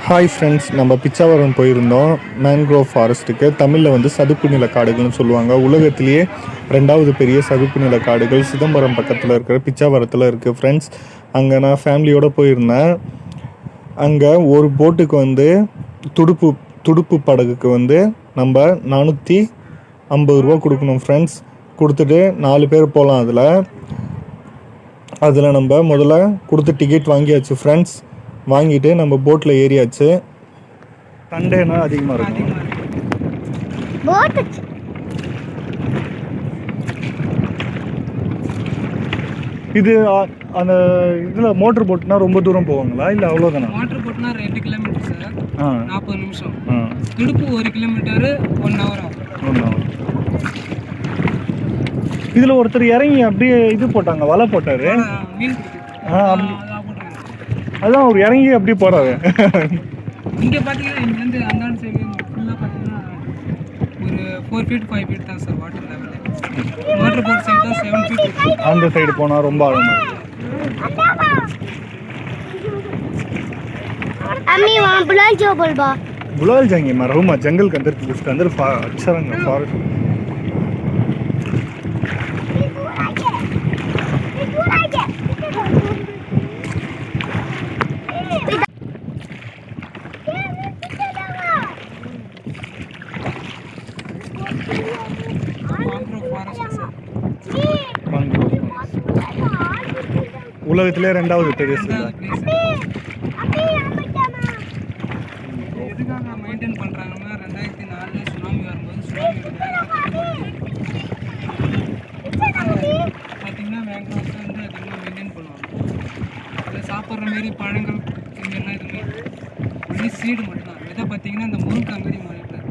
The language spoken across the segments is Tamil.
ஹாய் ஃப்ரெண்ட்ஸ், நம்ம பிச்சாவரம் போயிருந்தோம். மேன்க்ரோவ் ஃபாரஸ்ட்டுக்கு தமிழில் வந்து சதுப்பு நில காடுகள்னு சொல்லுவாங்க. உலகத்திலேயே 2வது பெரிய சதுப்பு நில காடுகள் சிதம்பரம் பக்கத்தில் இருக்கிற பிச்சாவரத்தில் இருக்குது ஃப்ரெண்ட்ஸ். அங்கே நான் ஃபேமிலியோடு போயிருந்தேன். அங்கே ஒரு போட்டுக்கு வந்து துடுப்பு படகுக்கு வந்து நம்ம 450 ரூபா கொடுக்கணும் ஃப்ரெண்ட்ஸ். கொடுத்துட்டு 4 பேர் போகலாம். அதில் நம்ம முதல்ல கொடுத்து டிக்கெட் வாங்கியாச்சு ஃப்ரெண்ட்ஸ். வாங்கிட்டு நம்ம போட்டில் ஏறியாச்சு. சண்டேனா அதிகமாக இருக்கும். இது அந்த இதில் மோட்டர் போட்னா ரொம்ப தூரம் போவாங்களா இல்லை அவ்வளோதானா? மோட்டர் போட்னா 2 கிலோமீட்டர் சார், 40 நிமிஷம். துடுப்பு 1 கிலோமீட்டர் 1 ஹவர் ஆகும். இதில் ஒருத்தர் இறங்கி அப்படியே இது போட்டாங்க, வலை போட்டார். மீன் அதான் அவர் இறங்கி அப்படியே போறாரு. இங்கே பார்த்தீங்கன்னா இங்கேருந்து அந்தாண்ட சைடு ஃபுல்லாக பார்த்தீங்கன்னா ஒரு 4 ஃபீட் 5 ஃபீட் தான் sir water level. Water boat side தான் 7 ஃபீட். அந்த சைடு போனால் ரொம்ப ஆழமாக இருக்கும். अम्मी वहाँ बुलाल जाओ बोलबा बुलाल जाएंगे मरहुमा जंगल के अंदर, उसके अंदर अच्छा रंग फॉरेस्ट. உலகத்திலே 2வது பெருசு. எதுக்காக மெயின்டைன் பண்ணுறாங்கன்னா 2004 சுனாமி வரும்போது பார்த்தீங்கன்னா மேங்க்ரோவ்ஸ் வந்து அதிகமாக மெயின்டைன் பண்ணுவாங்க. அதில் சாப்பிட்ற மாரி பழங்கள் இதெல்லாம் எதுவுமே ஒன்லி சீடு மட்டும்தான். விதை பார்த்தீங்கன்னா இந்த முருங்கை மாரி மாறிட்டார்.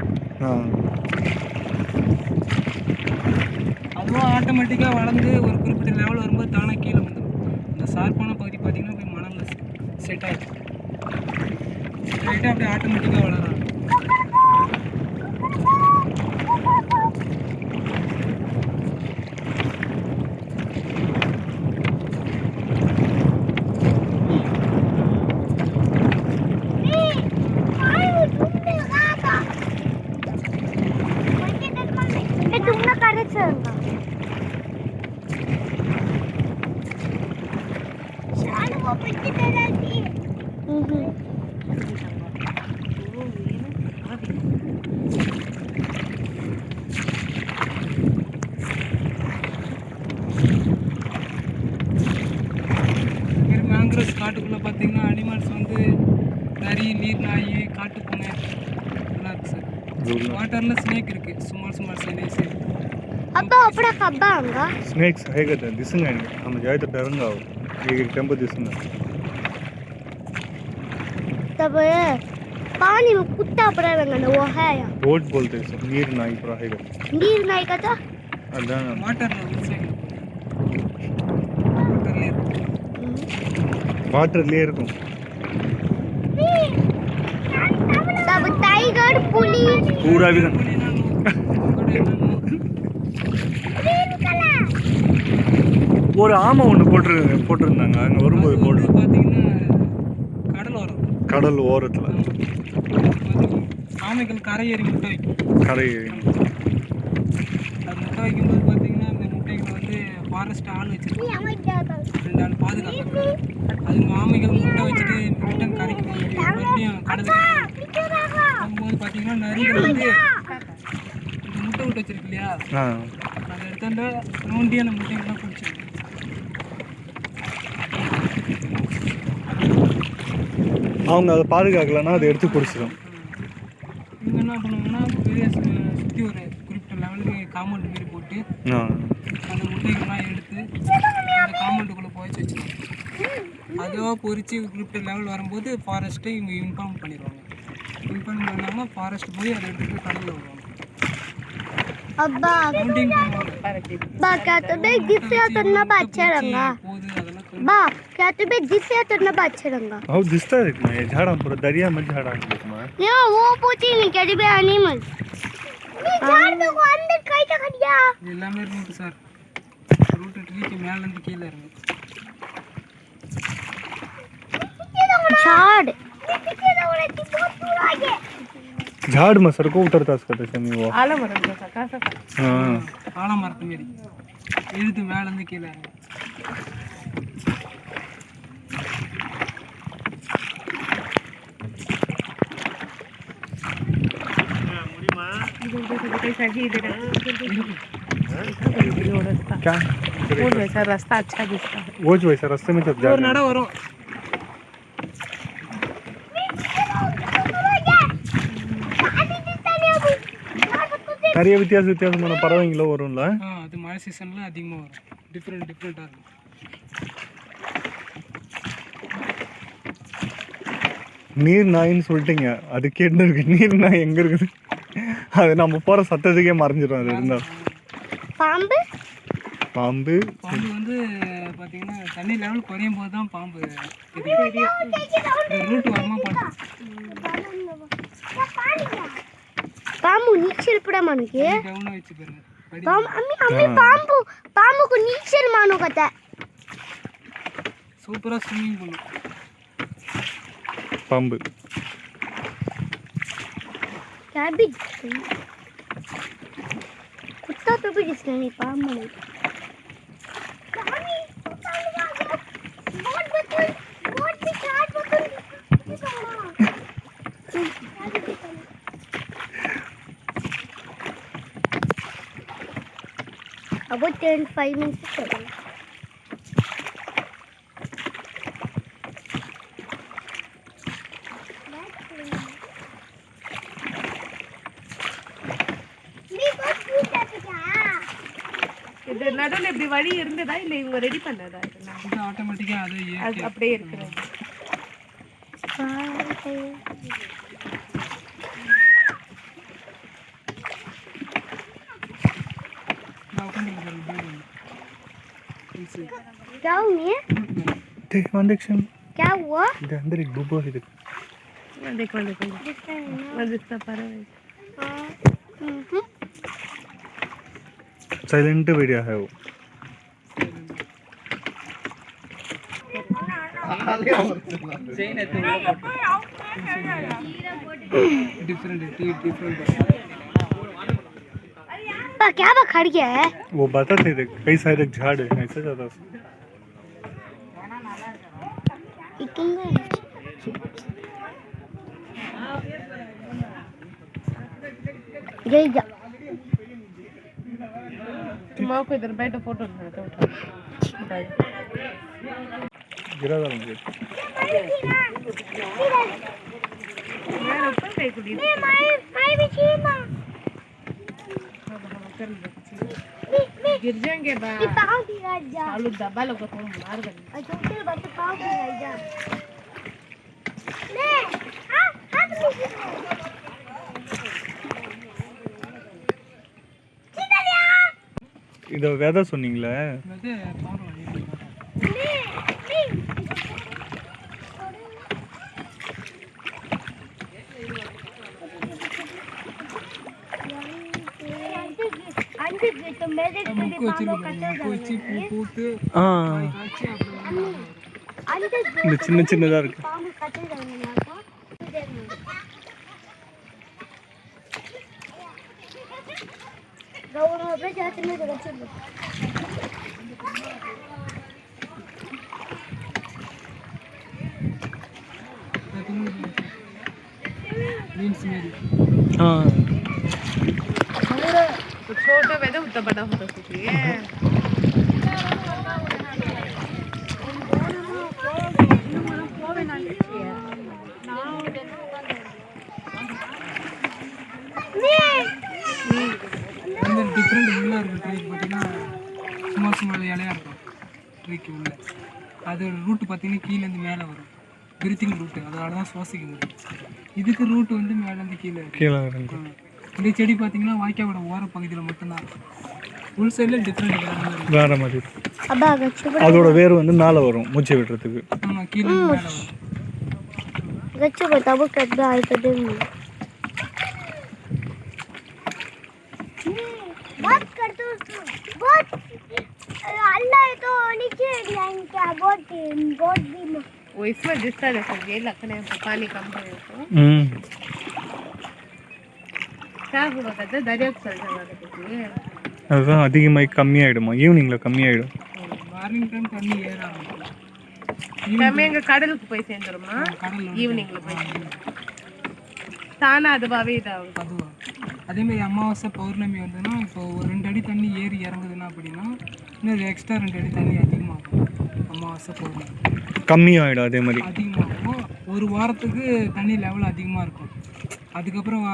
அதுவும் ஆட்டோமேட்டிக்காக வளர்ந்து ஒரு குறிப்பிட்ட லெவல் வரும்போது தானாக கீழே வந்துடும். இந்த சார்பான பகுதி பார்த்தீங்கன்னா போய் மணலில் செட் ஆகிடும். செட் ஆகிட்டு அப்படியே ஆட்டோமேட்டிக்காக வளராது. மேங்க்ரோவ்ஸ் காட்டுக்குள்ளே பார்த்தீங்கன்னா அனிமல்ஸ் வந்து நரி, நீர் நாய், காட்டு பூனை இதெல்லாம் இருக்குது சார். வாட்டரில் ஸ்னேக் இருக்குது, சுமார் சைனஸ். अब्बा अपना कब्बा आंगा स्नेक्स है कहते हैं दिसेंगे. हम जाए तो डरेंगे. एक टेम्पो दिसेंगे. तब पानी में कुत्ता पड़ा रहेगा वो है या बोट बोलते हैं नीर नाई पर है. नीर नाई का तो अदान वाटर लेयर को तब टाइगर पुलिस पूरा भी ஒரு ஆமை ஒன்று போட்டிருந்தாங்க அங்கே வரும்போது. போட்டு பார்த்தீங்கன்னா கடல் ஓரத்தில் ஆமைகள் கரை ஏறி முட்டை வைக்கும். கரை ஏறி அது முட்டை வைக்கும்போது பார்த்தீங்கன்னா அந்த முட்டைகளை வந்து ஃபாரஸ்ட் ஆள் வச்சுருக்காங்க, 2 ஆள் பாதுகாப்பு. அது ஆமைகள் முட்டை வச்சுட்டு ரிட்டன் கரைக்கு மறுபடியும் கடலுக்கு போகும்போது பார்த்தீங்கன்னா நரிகள் வந்து இந்த முட்டை விட்டு வச்சிருக்கு இல்லையா, அதை எடுத்தாண்டா நோண்டி அந்த முட்டைகள்லாம் பிடிச்சிருக்கு. அவங்க அதை பாதுகாக்கலன்னா அதை எடுத்து குடிச்சிடும். இவங்க என்ன பண்ணுவாங்கன்னா பெரிய சுற்றி ஒரு குறிப்பிட்ட லெவலுக்கு காம்பவுண்ட் மாரி போட்டு அந்த முட்டைகள்லாம் எடுத்து அந்த காம்பவுண்டுக்குள்ளே புதைச்சி வச்சுருவாங்க. அதுவாக பொறிச்சு குறிப்பிட்ட லெவல் வரும்போது ஃபாரஸ்ட்டை இவங்க இன்ஃபார்ம் பண்ணிடுவாங்க. இன்ஃபார்ம் பண்ணாமல் ஃபாரஸ்ட் போய் அதை எடுத்துகிட்டு கடலில் வருவாங்க. अब्बा बा क्या तुम्हें जिससे उतना अच्छा रंगा बा क्या तुम्हें जिससे उतना अच्छा रंगा आओ दिसता है इतना ये झाड़ा पूरा दरिया में झाड़ा है ये वो पूछी नहीं क्या बे एनिमल ये झाड़ को अंदर कैसे खड़िया எல்லாமே ரூட் சார். ரூட் ட்ரீக்கு மேல இருந்து கீழ இறங்கு. झाड़ झाड मग सारखं उतरतास का त्याच्याने वा आलमरम जसा कसा हां ஆலமரத்து மாரி எழுத்து மேலேருந்து கீழே क्या वो वैसा रास्ता अच्छा दिखता है वो जो वैसा रास्ते में जब जा ஒரு रहे நட வரும் हैं நிறைய வித்தியாசமான பறவைங்களும் வரும்ல அது மழை சீசனில் அதிகமாக வரும் டிஃப்ரெண்ட்டாக இருக்கும் நீர் நாயின்னு சொல்லிட்டீங்க அது கேட்டு இருக்கு நீர் நாய் எங்க இருக்குது அது நம்ம போற சத்தத்துக்கே மறைஞ்சிடும் அது இருந்தா பாம்பு பாம்பு பாம்பு வந்து பார்த்தீங்கன்னா தண்ணி லெவல் குறையும் போது தான் பாம்பு ரூட் வரமா பார்த்து పాము నీచల్ కూడా మనకి గౌన వచ్చి పోయిన పడి పాము అమ్మి పాముకు నీచల్ మాను కదా సూపరా స్విమ్మింగ్ పూల్ பாம்பு క్యాబేజ్ కుత్తా तो भी जिसने नहीं पाम नहीं बहुत भी चाट बतल about 5 minutes चलेगा இது நடுவுல இப்படி வழி இருந்ததா இல்ல இவங்க ரெடி பண்ணதா இதெல்லாம் இது ஆட்டோமேட்டிக்கா அது அது அப்படியே இருக்குது क्या हुआ देख वंदक्षण क्या हुआ இது अंदर एक बुबो है देख देखो देखो मैं दिखता परवे साइलेंट वीडियो है वो डिफरेंट पा क्या बा खड़ गया है वो बता थे देख कई सारे झाड़ है ऐसा ज्यादा गई जा माँ को इधर बैठो फोटो उठा गिरा था मुझे यार ऊपर कहीं कुड़ी मैं भी छीना गिर जाएंगे बा ये पाँव भी रह जा चालू दबा लोग को मार देंगे अच्छा चल बच्चे पाँव भी रह जा ले हाथ இத வேத சொன்னீங்களே வந்து பாரு तो मेरे मुक्को வச்சு பூத்து ஆ காய்ச்சி அப்புறம் இந்த சின்ன சின்னதா இருக்கு பாம்பு கட்டிடுறாங்க கௌரவ அப்படியே சேர்த்துமே வச்சிருக்கோம் मीन्स मेरी हाँ तो छोटा वैसे उतना बड़ा होता कुछ அந்த டிஃப்ரெண்ட் உள்ள இருக்கு ட்ரீக்கு பார்த்தீங்கன்னா சும்மா சும்மா இலையா இருக்கும் ட்ரீக்கு உள்ள அதோட ரூட் பார்த்தீங்கன்னா கீழேருந்து மேலே வரும் பிரீத்திங் ரூட்டு அதனால தான் சுவாசிக்க முடியும் இதுக்கு ரூட் வந்து மேலேருந்து கீழே இருக்கு கீழே இறங்கு இந்த செடி பார்த்தீங்கன்னா வாய்க்காவோட ஓர பகுதியில் மட்டும்தான் உள் சைடில் டிஃப்ரெண்ட் வேறு மாதிரி வேற மாதிரி அப்பா கச்சு அதோட வேர் வந்து மேலே வரும் மூச்சு விடுறதுக்கு ஆமாம் கீழே மேலே வரும் गच्चे बताओ कब आए तो देंगे बहुत कर दो बहुत अल्लाह है तो नीचे लाइन क्या बहुत भी वो इसमें दिखता है जैसे ये लखने पानी कम है तो ஷாஃபு பக்கத்து தரியாக்கு சொல்கிறாங்க. அதுதான் அதிகமாகி கம்மியாயிடுமா? ஈவினிங்கில் கம்மியாயிடும். மார்னிங் டைம் தண்ணி ஏற ஆரம்பிக்கும். நம்ம எங்க கடலுக்கு போய் சேர்ந்துருமா ஈவினிங்ல போய் தானா அதுவாகவே இதாகும். அதுவா அதேமாதிரி அமாவாசை பௌர்ணமி வந்ததுன்னா இப்போ ஒரு 2 அடி தண்ணி ஏறி இறங்குதுன்னா அப்படின்னா இன்னும் எக்ஸ்ட்ரா 2 அடி தண்ணி அதிகமாகும். அமாவாசை பௌர்ணமி கம்மியாயிடும். அதே மாதிரி அதிகமாகும். ஒரு வாரத்துக்கு தண்ணி லெவல் அதிகமாக இருக்கும். அதுக்கப்புறம்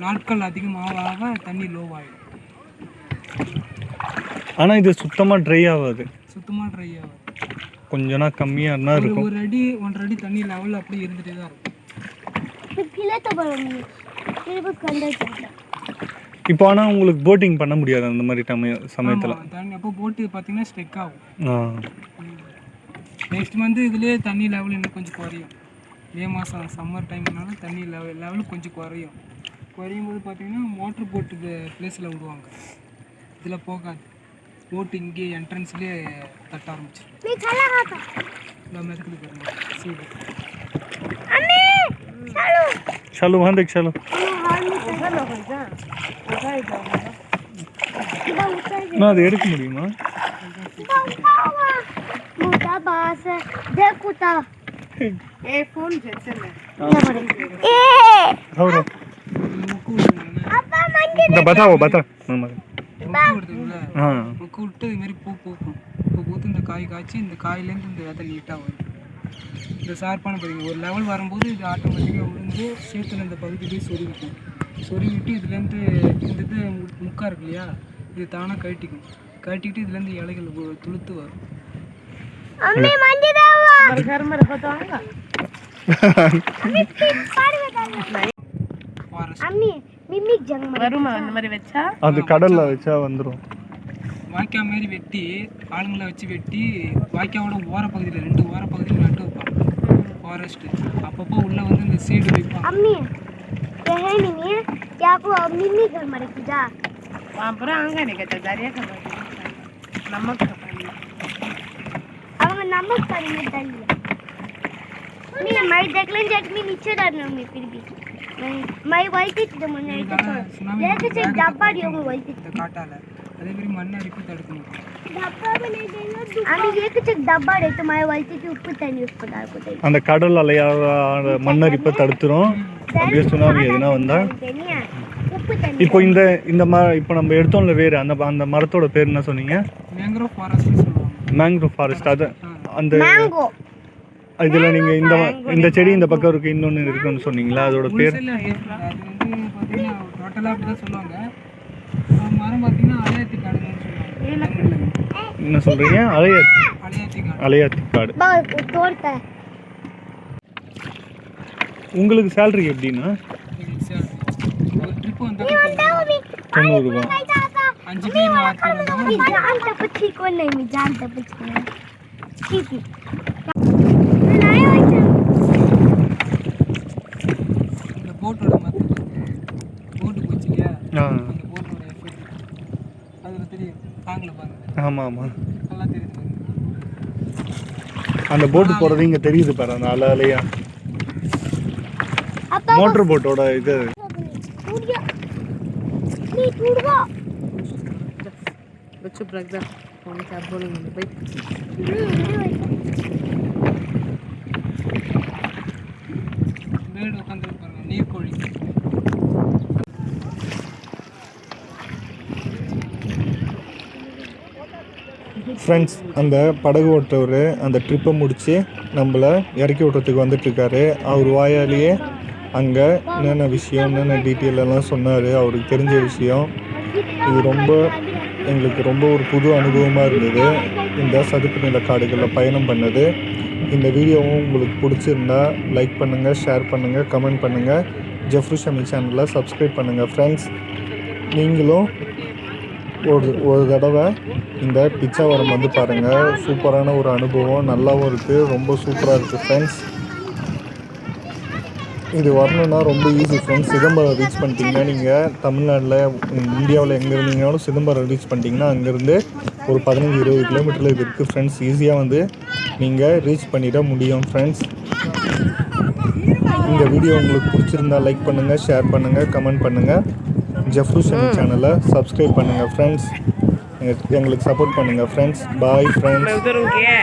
நாட்கள் அதிகமாக ஆக தண்ணி லோவாகிடும். ஆனால் இது சுத்தமாக ட்ரை ஆகாது. சுத்தமாக ட்ரை ஆகும். கொஞ்ச நாள் கம்மியாக இருந்தால் இருக்கும். 1 அடி 1.5 அடி தண்ணி லெவல் அப்படி இருந்துகிட்டே தான் இருக்கும். இப்போ ஆனால் உங்களுக்கு போட்டிங் பண்ண முடியாது அந்த மாதிரி சமயத்தில். தண்ணி அப்போ போட்டு பார்த்தீங்கன்னா ஸ்ட்ரெக் ஆகும். நெக்ஸ்ட் மந்த் இதுலேயே தண்ணி லெவல் இன்னும் கொஞ்சம் குறையும். மே மாதம் சம்மர் டைம்னால தண்ணி லெவல் கொஞ்சம் குறையும். குறையும் போது பார்த்தீங்கன்னா மோட்ரு போட்டுக்கு பிளேஸில் விடுவாங்க. இதில் போகாது. போட்டு இங்கே என்ட்ரன்ஸ்லேயே தட்ட ஆரம்பிச்சிடும். நம்ம எதுக்கு பாருங்க சீடு. चलो वहाँ देख चलो ना அது எடுக்க முடியுமா? मोटा बास देखुता ए फोन जैसे में ए और இந்த बताओ बता हाँ முக்கு விட்டு இது மாதிரி பூ பூக்கும். பூ பூத்து இந்த காய் காய்ச்சி இந்த காயிலேருந்து இந்த விதை நீட்டாக வரும். இந்த சார்பான பார்த்தீங்கன்னா ஒரு லெவல் வரும்போது இது ஆட்டோமேட்டிக்காக விழுந்து சேத்துல இந்த பகுதி போய் சொருவிக்கும். சொருவிட்டு இதுலேருந்து இந்த இது முக்கா இருக்கு இல்லையா, இது தானாக கழட்டிக்கும். கழட்டிக்கிட்டு இதுலேருந்து இலைகள் துளுத்து வரும். வருமா அந்த மாதிரி வச்சா? அது கடல்ல வச்சா வந்துடும். வாய்க்கா மாதிரி வெட்டி ஆளுங்களை வச்சு வெட்டி வாய்க்காவோட ஓரப்பகுதியில் 2 ஓரப்பகுதியில் நட்டு வைப்பாங்க ஃபாரஸ்ட்டு. அப்பப்போ உள்ளே வந்து இந்த சீடு வைப்பாங்க. அப்புறம் அங்கே நிற்க தரியா நமக்கு அவங்க நமக்கு பண்ணி தள்ளி मैं देख लें चटनी नीचे डालना मैं फिर भी मैं वही थी तो मुन्ने लेके से डब्बा दियो मैं वही थी காட்டால அதே மாதிரி மண்ணை அரிப்பு தடுக்கணும். डब्बा में नहीं देना आमी एक से डब्बा दे तो मैं वही थी उप्पू तनी उसको डाल को दे அந்த கடல் அலையார மண்ணரிப்பை தடுத்துரும். அப்படியே சுனாமி எதுனா வந்தா உப்பு தண்ணி. இப்போ இந்த இப்போ நம்ம எடுத்தோம்ல வேறு அந்த மரத்தோட பேர் என்ன சொன்னீங்க? மேங்க்ரோவ் ஃபாரஸ்ட்னு சொல்லுவாங்க. Mangrove forest. அது அந்த மேங்கோ இதில் நீங்கள் இந்த செடி இந்த பக்கம் இருக்கு, இன்னொன்று இருக்குன்னு சொன்னீங்களா, அதோட பேர்? அது வந்து பார்த்தீங்கன்னா டோட்டலாக அப்படி தான் சொல்லுவாங்க. மரம் பார்த்தீங்கன்னா அலையாத்தி காடுன்னு சொல்லுவாங்க. என்ன சொல்கிறீங்க? அலையாத்தி காடு. தோர்த்த உங்களுக்கு சேலரி எப்படின்னா? ஒரு ட்ரிப் வந்தால் 90 ரூபா. 5 பேர் 6 பேர் வந்தாலும் जानता पछी को नहीं मैं जानता पछी ठीक है இந்த போட்டோட மற்ற போட்டு போச்சு இல்லையா, அந்த போட்டோட எஃபெக்ட் அதில் தெரியும். தாங்கில் பாருங்க. ஆமாம் ஆமாம், நல்லா தெரியுது பாருங்க. அந்த போட்டு போகிறது இங்கே தெரியுது பாரு, அந்த அலையா மோட்டர் போட்டோட இது. बच्चों ब्रदर कौन क्या बोलेंगे भाई? மேடு உட்காந்து பாருங்க, நீர்க்கோழி. ஃப்ரெண்ட்ஸ், அந்த படகு ஓட்டுறவர் அந்த ட்ரிப்பை முடித்து நம்மளை இறக்கி விட்றதுக்கு வந்துட்டுருக்காரு. அவர் வாயாலேயே அங்கே என்னென்ன விஷயம், என்னென்ன டீட்டெயில் எல்லாம் சொன்னார், அவருக்கு தெரிஞ்ச விஷயம். இது எங்களுக்கு ரொம்ப ஒரு புது அனுபவமாக இருந்தது இந்த சதுப்பு நில காடுகளில் பயணம் பண்ணது. இந்த வீடியோவும் உங்களுக்கு பிடிச்சிருந்தா லைக் பண்ணுங்கள், ஷேர் பண்ணுங்கள், கமெண்ட் பண்ணுங்கள். ஜெஃப்ரி ஷமி சேனலை சப்ஸ்கிரைப் பண்ணுங்கள். ஃப்ரெண்ட்ஸ், நீங்களும் ஒரு தடவை இந்த பிச்சாவரம் வந்து பாருங்கள். சூப்பரான ஒரு அனுபவம், நல்லாவும் இருக்குது, ரொம்ப சூப்பராக இருக்குது ஃப்ரெண்ட்ஸ். இது வரணுன்னா ரொம்ப ஈஸி ஃப்ரெண்ட்ஸ். சிதம்பரம் ரீச் பண்ணிட்டீங்கன்னா, நீங்கள் தமிழ்நாட்டில் இந்தியாவில் எங்கே இருந்தீங்கனாலும் சிதம்பரம் ரீச் பண்ணிட்டீங்கன்னா அங்கேருந்து ஒரு 15-20 கிலோமீட்டரில் இது இருக்குது ஃப்ரெண்ட்ஸ். ஈஸியாக வந்து நீங்கள் ரீச் பண்ணிட முடியும் ஃப்ரெண்ட்ஸ். இந்த வீடியோ உங்களுக்கு பிடிச்சிருந்தா லைக் பண்ணுங்கள், ஷேர் பண்ணுங்கள், கமெண்ட் பண்ணுங்கள். ஜெஃப்ருஷன் சேனலை சப்ஸ்கிரைப் பண்ணுங்கள் ஃப்ரெண்ட்ஸ். எங்களுக்கு சப்போர்ட் பண்ணுங்கள் ஃப்ரெண்ட்ஸ். Bye friends. मैं उधर हूँ क्या